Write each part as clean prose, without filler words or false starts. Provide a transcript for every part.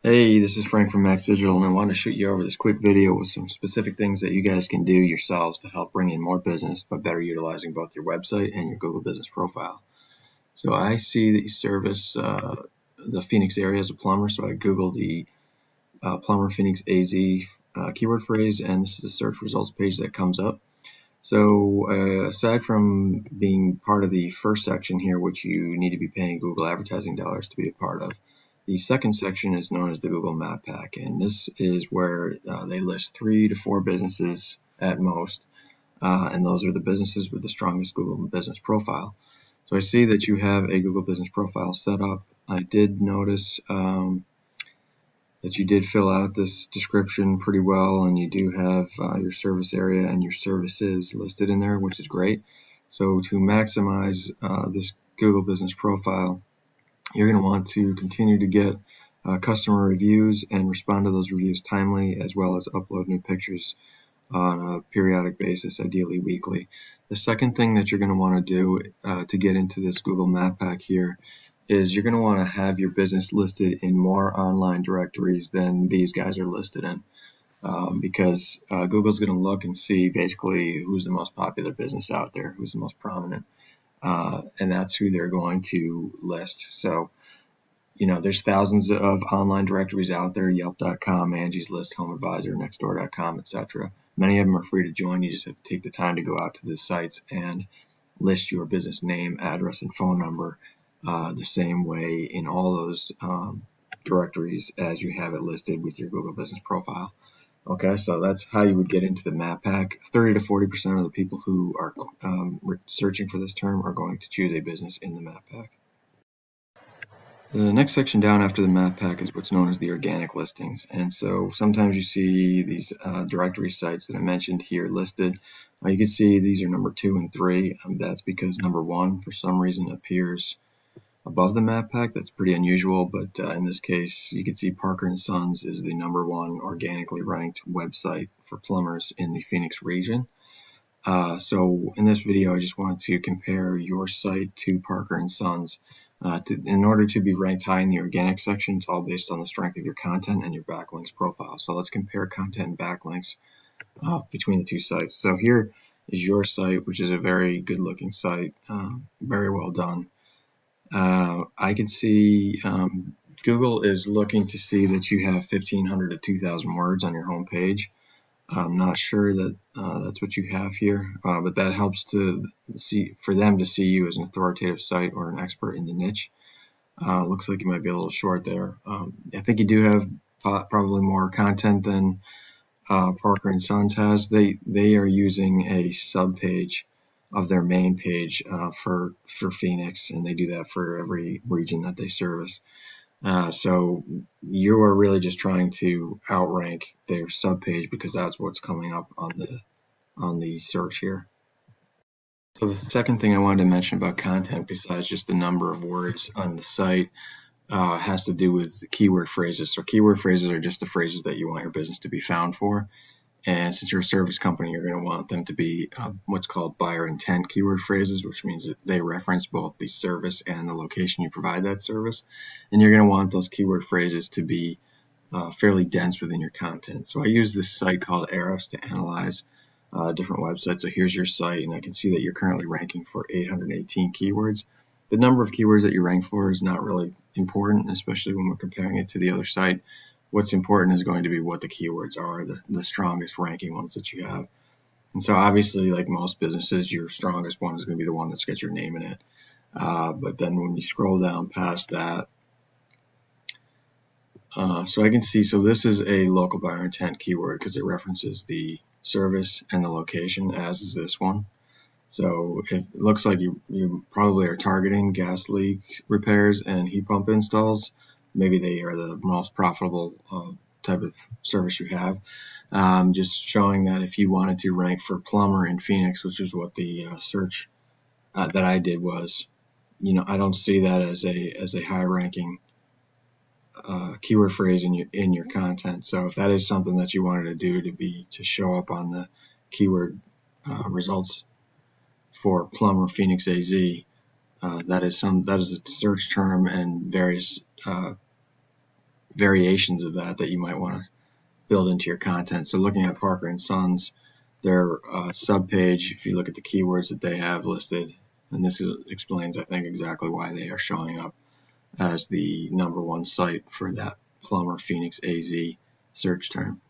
Hey, this is Frank from Max Digital, and I want to shoot you over this quick video with some specific things that you guys can do yourselves to help bring in more business by better utilizing both your website and your Google Business Profile. So I see that you service the Phoenix area as a plumber, so I Googled the Plumber Phoenix AZ keyword phrase, and this is the search results page that comes up. So aside from being part of the first section here, which you need to be paying Google advertising dollars to be a part of, the second section is known as the Google Map Pack, and this is where they list 3 to 4 businesses at most, and those are the businesses with the strongest Google Business Profile. So I see that you have a Google Business Profile set up. I did notice that you did fill out this description pretty well, and you do have your service area and your services listed in there, which is great. So to maximize this Google Business Profile, you're going to want to continue to get customer reviews and respond to those reviews timely, as well as upload new pictures on a periodic basis, ideally weekly. The second thing that you're going to want to do to get into this Google Map Pack here is you're going to want to have your business listed in more online directories than these guys are listed in, because Google's going to look and see basically who's the most popular business out there, who's the most prominent, and that's who they're going to list. So there's thousands of online directories out there: Yelp.com, Angie's List, HomeAdvisor, Nextdoor.com, etc. Many of them are free to join. You just have to take the time to go out to the sites and list your business name, address, and phone number the same way in all those directories as you have it listed with your Google Business Profile. Okay, so that's how you would get into the Map Pack. 30 to 40% of the people who are searching for this term are going to choose a business in the Map Pack. The next section down after the Map Pack is what's known as the organic listings, and so sometimes you see these directory sites that I mentioned here listed. You can see these are number 2 and 3. That's because number 1 for some reason appears above the Map Pack. That's pretty unusual, but in this case you can see Parker & Sons is the number 1 organically ranked website for plumbers in the Phoenix region. So in this video I just wanted to compare your site to Parker & Sons. In order to be ranked high in the organic section, it's all based on the strength of your content and your backlinks profile. So let's compare content and backlinks between the two sites. So here is your site, which is a very good looking site, very well done. I can see Google is looking to see that you have 1,500 to 2,000 words on your home page. I'm not sure that that's what you have here, but that helps to see, for them to see you as an authoritative site or an expert in the niche. Looks like you might be a little short there. I think you do have probably more content than Parker & Sons has. They are using a sub page of their main page for Phoenix, and they do that for every region that they service. So you are really just trying to outrank their subpage because that's what's coming up on the search here. So the second thing I wanted to mention about content, besides just the number of words on the site, has to do with keyword phrases. So keyword phrases are just the phrases that you want your business to be found for. And since you're a service company, you're going to want them to be what's called buyer intent keyword phrases, which means that they reference both the service and the location you provide that service. And you're going to want those keyword phrases to be fairly dense within your content. So I use this site called Ahrefs to analyze different websites. So here's your site, and I can see that you're currently ranking for 818 keywords. The number of keywords that you rank for is not really important, especially when we're comparing it to the other site. What's important is going to be what the keywords are, the strongest ranking ones that you have. And so obviously, like most businesses, your strongest one is going to be the one that's got your name in it. But then when you scroll down past that, so I can see, so this is a local buyer intent keyword because it references the service and the location, as is this one. So it looks like you probably are targeting gas leak repairs and heat pump installs. Maybe they are the most profitable type of service you have. Just showing that if you wanted to rank for plumber in Phoenix, which is what the search that I did was, I don't see that as a high ranking keyword phrase in your content. So if that is something that you wanted to do to show up on the keyword results for Plumber Phoenix AZ, that is a search term, and various variations of that you might want to build into your content. So looking at Parker and Sons, their subpage, if you look at the keywords that they have listed, and this explains, I think, exactly why they are showing up as the #1 site for that Plumber Phoenix AZ search term.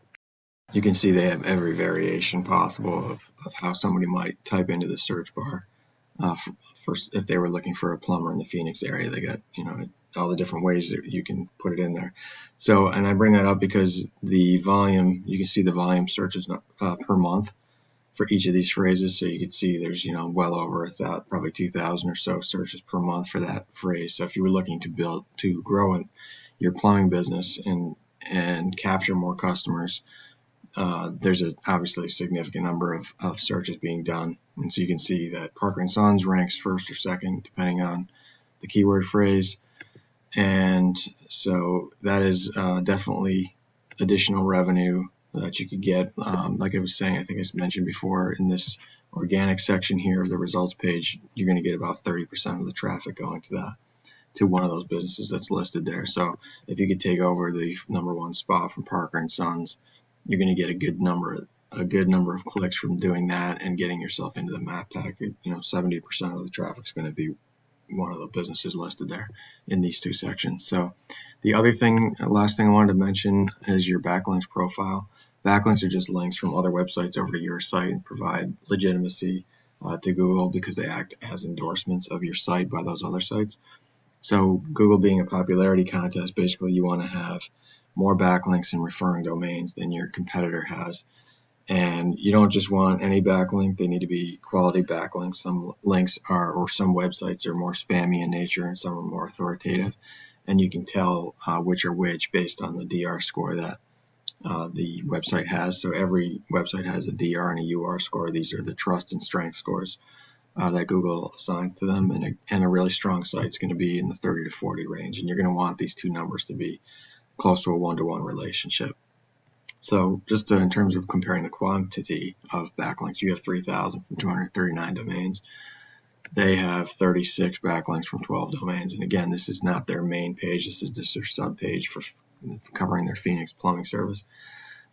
You can see they have every variation possible of how somebody might type into the search bar. If they were looking for a plumber in the Phoenix area, they got, all the different ways that you can put it in there. So, and I bring that up because the volume, you can see the volume searches per month for each of these phrases. So you can see there's, well over probably 2,000 or so searches per month for that phrase. So if you were looking to grow in your plumbing business and capture more customers, there's obviously a significant number of searches being done. And so you can see that Parker & Sons ranks first or second, depending on the keyword phrase. And so that is definitely additional revenue that you could get. Like I was saying, I think I mentioned before, in this organic section here of the results page, you're going to get about 30% of the traffic going to one of those businesses that's listed there. So if you could take over the #1 spot from Parker & Sons, you're going to get a good number of clicks from doing that and getting yourself into the map pack. 70% of the traffic is going to be one of the businesses listed there in these two sections. So the last thing I wanted to mention is your backlinks profile. Backlinks are just links from other websites over to your site and provide legitimacy to Google because they act as endorsements of your site by those other sites. So Google being a popularity contest, basically you want to have more backlinks and referring domains than your competitor has. And you don't just want any backlink, they need to be quality backlinks. Some links or some websites are more spammy in nature and some are more authoritative. And you can tell which are which based on the DR score that the website has. So every website has a DR and a UR score. These are the trust and strength scores that Google assigns to them. And a really strong site is going to be in the 30 to 40 range. And you're going to want these two numbers to be close to a 1-to-1 relationship. So just in terms of comparing the quantity of backlinks, you have 3,000 from 239 domains. They have 36 backlinks from 12 domains. And again, this is not their main page. This is just their sub page for covering their Phoenix plumbing service.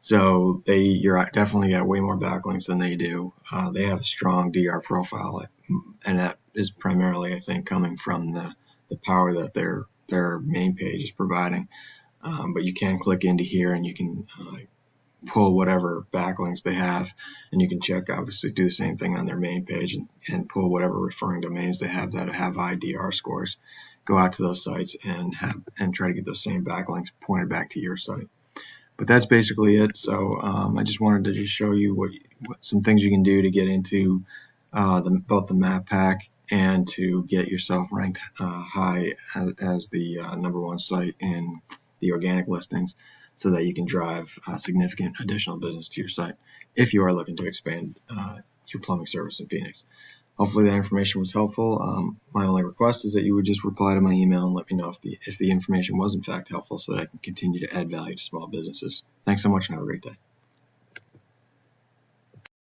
So you're definitely got way more backlinks than they do. They have a strong DR profile, and that is primarily, I think, coming from the power that their main page is providing. But you can click into here and you can pull whatever backlinks they have, and you can check, obviously, do the same thing on their main page and pull whatever referring domains they have that have high DR scores. Go out to those sites and try to get those same backlinks pointed back to your site. But that's basically it. So I just wanted to just show you what some things you can do to get into both the map pack and to get yourself ranked high as the #1 site in the organic listings, so that you can drive significant additional business to your site if you are looking to expand your plumbing service in Phoenix. Hopefully that information was helpful. My only request is that you would just reply to my email and let me know if the information was in fact helpful, so that I can continue to add value to small businesses. Thanks so much and have a great day.